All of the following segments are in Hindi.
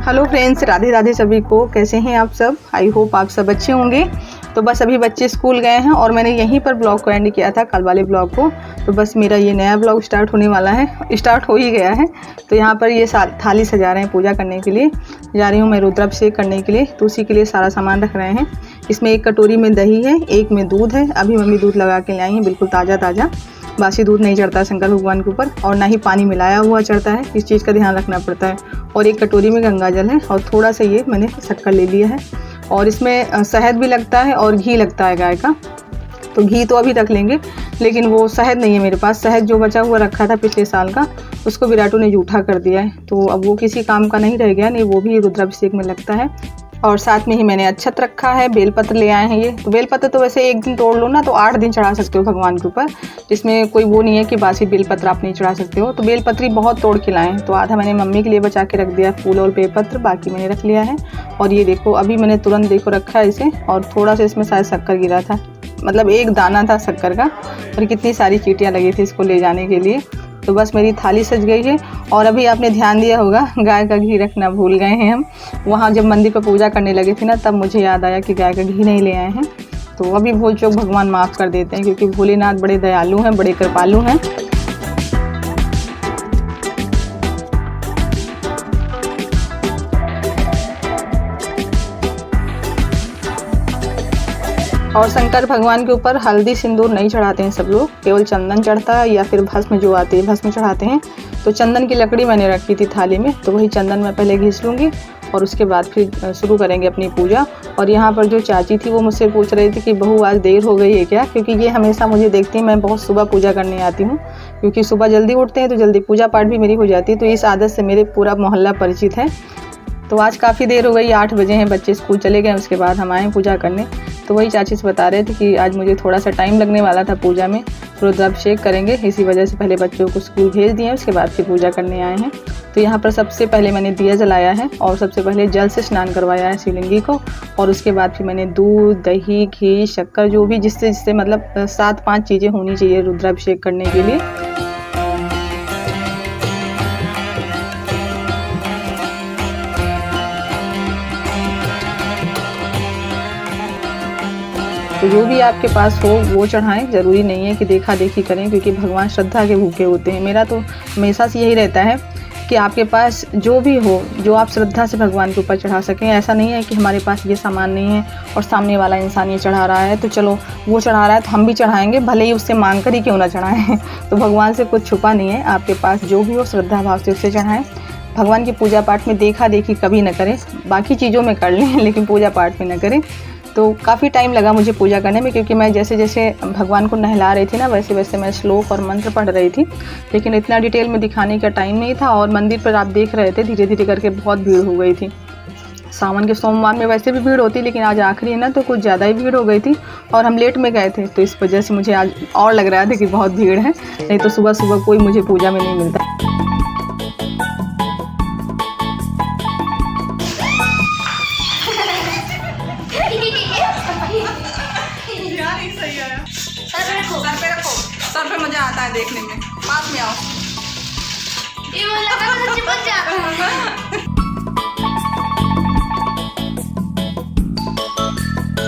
हेलो फ्रेंड्स, राधे राधे सभी को। कैसे हैं आप सब? आई होप आप सब अच्छे होंगे। तो बस अभी बच्चे स्कूल गए हैं और मैंने यहीं पर ब्लॉग को एंड किया था, कल वाले ब्लॉग को। तो बस मेरा ये नया ब्लॉग स्टार्ट होने वाला है, स्टार्ट हो ही गया है। तो यहाँ पर ये थाली सजा रहे हैं पूजा करने के लिए। जा रही हूँ मैं रुद्राभिषेक करने के लिए, तो उसी के लिए सारा सामान रख रहे हैं। इसमें एक कटोरी में दही है, एक में दूध है। अभी मम्मी दूध लगा के ले आई हैं, बिल्कुल ताज़ा ताज़ा। बासी दूध नहीं चढ़ता शंकर भगवान के ऊपर, और ना ही पानी मिलाया हुआ चढ़ता है। इस चीज़ का ध्यान रखना पड़ता है। और एक कटोरी में गंगा जल है, और थोड़ा सा ये मैंने शक्कर ले लिया है। और इसमें शहद भी लगता है और घी लगता है गाय का। तो घी तो अभी रख लेंगे, लेकिन वो शहद नहीं है मेरे पास। शहद जो बचा हुआ रखा था पिछले साल का, उसको विराटू ने जूठा कर दिया है। तो अब वो किसी काम का नहीं रह गया, नहीं वो भी रुद्राभिषेक में लगता है। और साथ में ही मैंने अक्षत रखा है, बेलपत्र ले आए हैं ये। तो बेलपत्र तो वैसे एक दिन तोड़ लो ना तो 8 दिन चढ़ा सकते हो भगवान के ऊपर। इसमें कोई वो नहीं है कि बासी बेलपत्र आप नहीं चढ़ा सकते हो। तो बेलपत्री बहुत तोड़ के लाए हैं। तो आधा मैंने मम्मी के लिए बचा के रख दिया, फूल और बेलपत्र, बाकी मैंने रख लिया है। और ये देखो अभी मैंने तुरंत देखो रखा है इसे, और थोड़ा सा इसमें शायद शक्कर गिरा था, मतलब एक दाना था शक्कर का। और कितनी सारी चींटियाँ लगी थी इसको ले जाने के लिए। तो बस मेरी थाली सज गई है। और अभी आपने ध्यान दिया होगा, गाय का घी रखना भूल गए हैं हम। वहाँ जब मंदिर पर पूजा करने लगे थे ना, तब मुझे याद आया कि गाय का घी नहीं ले आए हैं। तो अभी भूल चूक भगवान माफ़ कर देते हैं, क्योंकि भोलेनाथ बड़े दयालु हैं, बड़े कृपालु हैं। और शंकर भगवान के ऊपर हल्दी सिंदूर नहीं चढ़ाते हैं सब लोग, केवल चंदन चढ़ता है, या फिर भस्म जो आते हैं भस्म चढ़ाते हैं। तो चंदन की लकड़ी मैंने रखी थी थाली में, तो वही चंदन मैं पहले घिस लूँगी और उसके बाद फिर शुरू करेंगे अपनी पूजा। और यहाँ पर जो चाची थी वो मुझसे पूछ रही थी कि बहू आज देर हो गई है क्या, क्योंकि ये हमेशा मुझे देखती है मैं बहुत सुबह पूजा करने आती हूँ, क्योंकि सुबह जल्दी उठते हैं तो जल्दी पूजा पाठ भी मेरी हो जाती है। तो इस आदत से मेरे पूरा मोहल्ला परिचित है। तो आज काफ़ी देर हो गई, 8 बजे हैं, बच्चे स्कूल चले गए, उसके बाद हम आए पूजा करने। तो वही चाची से बता रहे थे कि आज मुझे थोड़ा सा टाइम लगने वाला था पूजा में, रुद्राभिषेक करेंगे, इसी वजह से पहले बच्चों को स्कूल भेज दिए, उसके बाद फिर पूजा करने आए हैं। तो यहाँ पर सबसे पहले मैंने दिया जलाया है, और सबसे पहले जल से स्नान करवाया है शिवलिंगी को। और उसके बाद फिर मैंने दूध, दही, घी, शक्कर, जो भी जिससे मतलब 7-5 चीज़ें होनी चाहिए रुद्राभिषेक करने के लिए। तो जो भी आपके पास हो वो चढ़ाएं, ज़रूरी नहीं है कि देखा देखी करें, क्योंकि भगवान श्रद्धा के भूखे होते हैं। मेरा तो हमेशा से यही रहता है कि आपके पास जो भी हो, जो आप श्रद्धा से भगवान के ऊपर चढ़ा सकें। ऐसा नहीं है कि हमारे पास ये सामान नहीं है और सामने वाला इंसान ये चढ़ा रहा है तो चलो वो चढ़ा रहा है तो हम भी चढ़ाएंगे, भले ही उससे मांग कर ही क्यों ना चढ़ाएं। तो भगवान से कुछ छुपा नहीं है, आपके पास जो भी हो श्रद्धा भाव से उससे चढ़ाएँ। भगवान की पूजा पाठ में देखा देखी कभी न करें, बाकी चीज़ों में कर लें लेकिन पूजा पाठ में न करें। तो काफ़ी टाइम लगा मुझे पूजा करने में, क्योंकि मैं जैसे जैसे भगवान को नहला रही थी ना, वैसे वैसे मैं श्लोक और मंत्र पढ़ रही थी, लेकिन इतना डिटेल में दिखाने का टाइम नहीं था। और मंदिर पर आप देख रहे थे धीरे धीरे करके बहुत भीड़ हो गई थी। सावन के सोमवार में वैसे भी भीड़ होती, लेकिन आज आखिरी है ना, तो कुछ ज़्यादा ही भीड़ हो गई थी। और हम लेट में गए थे, तो इस वजह से मुझे आज और लग रहा था कि बहुत भीड़ है, नहीं तो सुबह सुबह कोई मुझे पूजा में नहीं मिलता। सर पे मजा आता है देखने में, पास में आओ। ये सच्ची मजा आता है।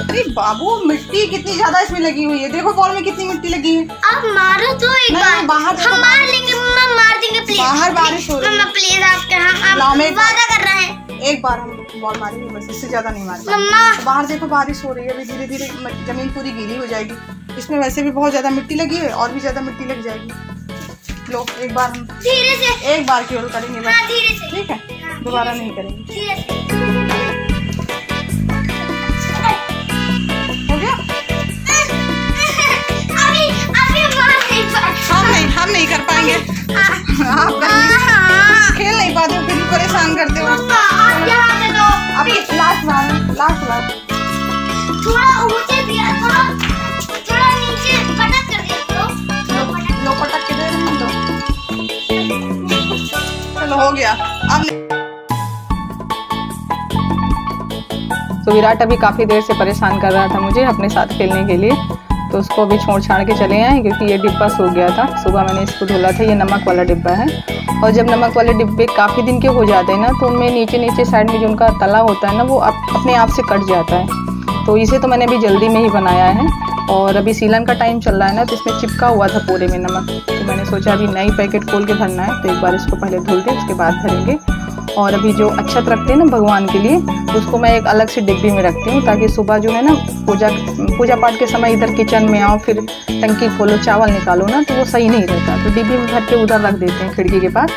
अरे बाबू, मिट्टी कितनी ज्यादा इसमें लगी हुई है, देखो बॉल में कितनी मिट्टी लगी है। आप मारो तो एक बार, बाहर हम मार लेंगे मम्मा, मार देंगे प्लीज। बाहर बारिश हो रही है मम्मा प्लीज, आप वादा कर रहे हैं। एक बार हम बॉल मारेंगे बस, इससे ज्यादा नहीं मारेंगे। मम्मा बाहर देखो बारिश हो रही है, अभी धीरे धीरे जमीन पूरी गीली हो जाएगी। इसमें वैसे भी बहुत ज्यादा मिट्टी लगी है, और भी ज्यादा मिट्टी लग जाएगी। लो एक बार हम धीरे से, एक बार केवल करेंगे बस। हाँ, धीरे से, ठीक है, दोबारा नहीं करेंगे। धीरे से। हो गया? हम नहीं कर पाएंगे। आप खेल नहीं पाते हो, फिर परेशान करते हो। आप यहाँ से दो। अब लास्ट बार थोड़ा ऊंचे दिया, थोड़ा नीचे पटक कर दिया। लो पटक के दे रहे हैं तो। चलो हो गया। अब तो विराट अभी काफ़ी देर से परेशान कर रहा था मुझे अपने साथ खेलने के लिए। तो उसको अभी छोड़ छाड़ के चले आए क्योंकि ये डिब्बा सूख गया था। सुबह मैंने इसको धुला था। ये नमक वाला डिब्बा है, और जब नमक वाले डिब्बे काफ़ी दिन के हो जाते हैं ना तो उनमें नीचे साइड में जो उनका तला होता है ना वो अपने आप से कट जाता है। तो इसे तो मैंने अभी जल्दी में ही बनाया है, और अभी सीलन का टाइम चल रहा है ना तो इसमें चिपका हुआ था पूरे में नमक। तो मैंने सोचा अभी नई पैकेट खोल के भरना है, तो एक बार इसको पहले धुल दें, उसके बाद भरेंगे। और अभी जो अक्षत रखते हैं ना भगवान के लिए, तो उसको मैं एक अलग से डिब्बी में रखती हूँ, ताकि सुबह जो है ना पूजा पाठ के समय इधर किचन में आओ, फिर टंकी खोलो, चावल निकालो ना, तो वो सही नहीं रहता। तो डिब्बी में भर के उधर रख देते हैं खिड़की के पास।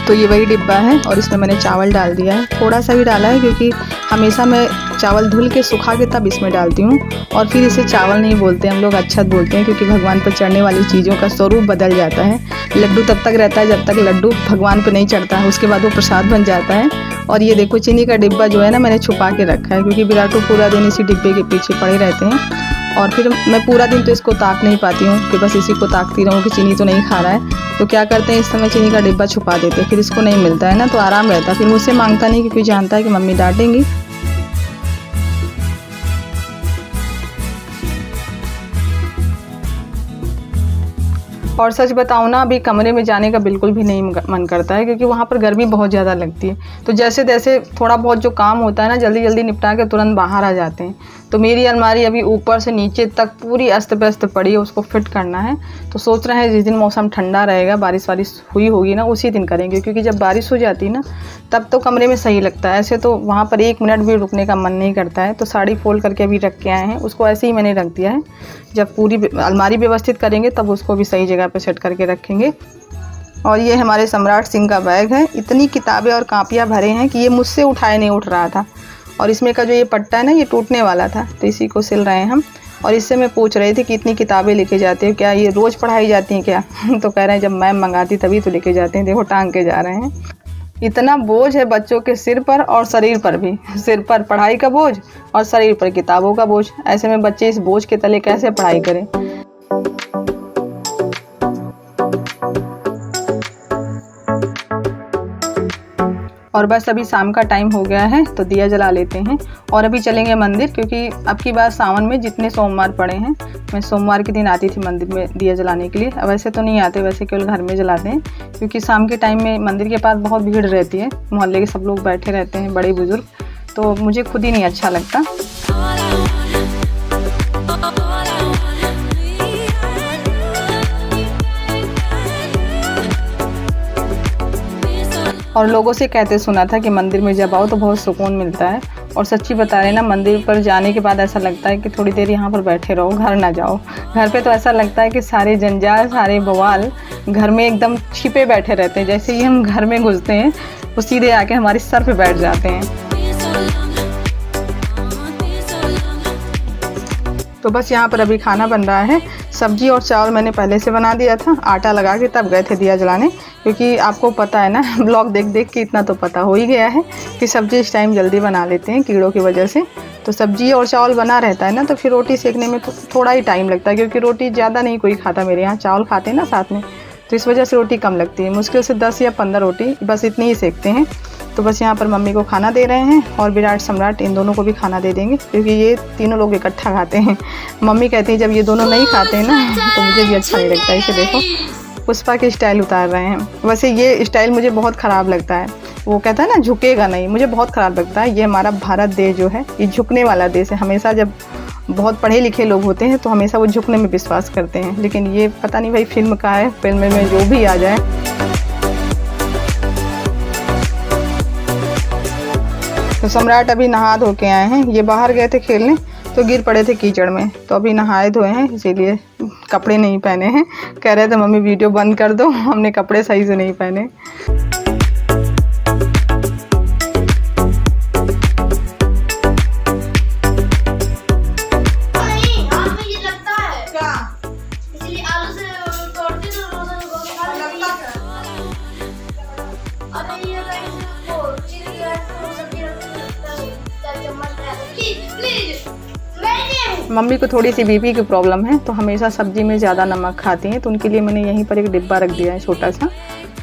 तो ये वही डिब्बा है, और इसमें मैंने चावल डाल दिया है। थोड़ा सा ही डाला है क्योंकि हमेशा मैं चावल धुल के सुखा के तब इसमें डालती हूँ। और फिर इसे चावल नहीं बोलते हम लोग, अक्षत बोलते हैं, क्योंकि भगवान पर चढ़ने वाली चीज़ों का स्वरूप बदल जाता है। लड्डू तब तक रहता है जब तक लड्डू भगवान पर नहीं चढ़ता है, उसके बाद वो प्रसाद बन जाता है। और ये देखो चीनी का डिब्बा जो है ना मैंने छुपा के रखा है, क्योंकि विराटू पूरा दिन इसी डिब्बे के पीछे पड़े रहते हैं। और फिर मैं पूरा दिन तो इसको ताक नहीं पाती हूँ कि बस इसी को ताकती रहूँ कि चीनी तो नहीं खा रहा है। तो क्या करते हैं, इस समय चीनी का डिब्बा छुपा देते हैं, फिर इसको नहीं मिलता है ना तो आराम रहता है। फिर मुझसे मांगता नहीं, क्योंकि जानता है कि मम्मी डांटेंगी। और सच बताऊँ ना, अभी कमरे में जाने का बिल्कुल भी नहीं मन करता है, क्योंकि वहाँ पर गर्मी बहुत ज़्यादा लगती है। तो जैसे तैसे थोड़ा बहुत जो काम होता है ना जल्दी जल्दी निपटा के तुरंत बाहर आ जाते हैं। तो मेरी अलमारी अभी ऊपर से नीचे तक पूरी अस्त व्यस्त पड़ी है, उसको फिट करना है। तो सोच रहे हैं जिस दिन मौसम ठंडा रहेगा, बारिश हुई होगी ना, उसी दिन करेंगे, क्योंकि जब बारिश हो जाती है ना तब तो कमरे में सही लगता है। ऐसे तो वहाँ पर 1 मिनट भी रुकने का मन नहीं करता है। तो साड़ी फोल्ड करके अभी रख के आए हैं, उसको ऐसे ही मैंने रख दिया है। जब पूरी अलमारी व्यवस्थित करेंगे तब उसको भी सही जगह पर सेट करके रखेंगे। और ये हमारे सम्राट सिंह का बैग है। इतनी किताबें और कापियाँ भरे हैं कि ये मुझसे उठाए नहीं उठ रहा था। और इसमें का जो ये पट्टा है ना ये टूटने वाला था, तो इसी को सिल रहे हैं हम। और इससे मैं पूछ रही थी कि इतनी किताबें लेके जाते हो क्या, ये रोज़ पढ़ाई जाती हैं क्या? तो कह रहे हैं जब मैम मंगाती तभी तो लेके जाते हैं। देखो टांग के जा रहे हैं। इतना बोझ है बच्चों के सिर पर और शरीर पर भी। सिर पर पढ़ाई का बोझ और शरीर पर किताबों का बोझ। ऐसे में बच्चे इस बोझ के तले कैसे पढ़ाई करें? और बस अभी शाम का टाइम हो गया है तो दिया जला लेते हैं, और अभी चलेंगे मंदिर, क्योंकि अब की बार सावन में जितने सोमवार पड़े हैं, मैं सोमवार के दिन आती थी मंदिर में दिया जलाने के लिए। वैसे तो नहीं आते, वैसे केवल घर में जलाते हैं, क्योंकि शाम के टाइम में मंदिर के पास बहुत भीड़ रहती है, मोहल्ले के सब लोग बैठे रहते हैं, बड़े बुजुर्ग, तो मुझे खुद ही नहीं अच्छा लगता। और लोगों से कहते सुना था कि मंदिर में जब आओ तो बहुत सुकून मिलता है। और सच्ची बता रहे ना, मंदिर पर जाने के बाद ऐसा लगता है कि थोड़ी देर यहाँ पर बैठे रहो, घर ना जाओ। घर पे तो ऐसा लगता है कि सारे जंजाल, सारे बवाल घर में एकदम छिपे बैठे रहते हैं। जैसे ही हम घर में घुसते हैं वो सीधे आके हमारे सर पे बैठ जाते हैं। तो बस यहाँ पर अभी खाना बन रहा है। सब्जी और चावल मैंने पहले से बना दिया था, आटा लगा के तब गए थे दिया जलाने, क्योंकि आपको पता है ना, ब्लॉग देख देख के इतना तो पता हो ही गया है कि सब्जी इस टाइम जल्दी बना लेते हैं कीड़ों की वजह से। तो सब्जी और चावल बना रहता है ना, तो फिर रोटी सेकने में थोड़ा ही टाइम लगता है, क्योंकि रोटी ज़्यादा नहीं कोई खाता मेरे यहाँ, चावल खाते हैं ना साथ में, तो इस वजह से रोटी कम लगती है। मुश्किल से 10 या 15 रोटी बस इतनी ही सेकते हैं। तो बस यहाँ पर मम्मी को खाना दे रहे हैं, और विराट सम्राट इन दोनों को भी खाना दे देंगे, क्योंकि ये तीनों लोग इकट्ठा खाते हैं। मम्मी कहती हैं जब ये दोनों नहीं खाते हैं ना तो मुझे भी अच्छा नहीं लगता है। इसे देखो पुष्पा की स्टाइल उतार रहे हैं। वैसे ये स्टाइल मुझे बहुत ख़राब लगता है। वो कहता है ना झुकेगा नहीं, मुझे बहुत ख़राब लगता है। ये हमारा भारत देश जो है ये झुकने वाला देश है। हमेशा जब बहुत पढ़े लिखे लोग होते हैं तो हमेशा वो झुकने में विश्वास करते हैं, लेकिन ये पता नहीं भाई फिल्म का है, फिल्म में जो भी आ जाए। तो सम्राट अभी नहा धो के आए हैं। ये बाहर गए थे खेलने तो गिर पड़े थे कीचड़ में, तो अभी नहाए धोए हैं, इसीलिए कपड़े नहीं पहने हैं। कह रहे थे मम्मी वीडियो बंद कर दो, हमने कपड़े सही से नहीं पहने। मम्मी को थोड़ी सी बीपी की प्रॉब्लम है, तो हमेशा सब्जी में ज़्यादा नमक खाती हैं, तो उनके लिए मैंने यहीं पर एक डिब्बा रख दिया है छोटा सा,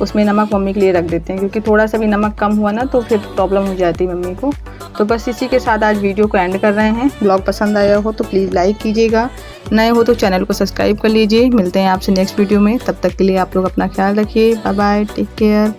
उसमें नमक मम्मी के लिए रख देते हैं, क्योंकि थोड़ा सा भी नमक कम हुआ ना तो फिर प्रॉब्लम हो जाती है मम्मी को। तो बस इसी के साथ आज वीडियो को एंड कर रहे हैं। ब्लॉग पसंद आया हो तो प्लीज़ लाइक कीजिएगा, नए हो तो चैनल को सब्सक्राइब कर लीजिए। मिलते हैं आपसे नेक्स्ट वीडियो में, तब तक के लिए आप लोग अपना ख्याल रखिए। Bye bye, take care.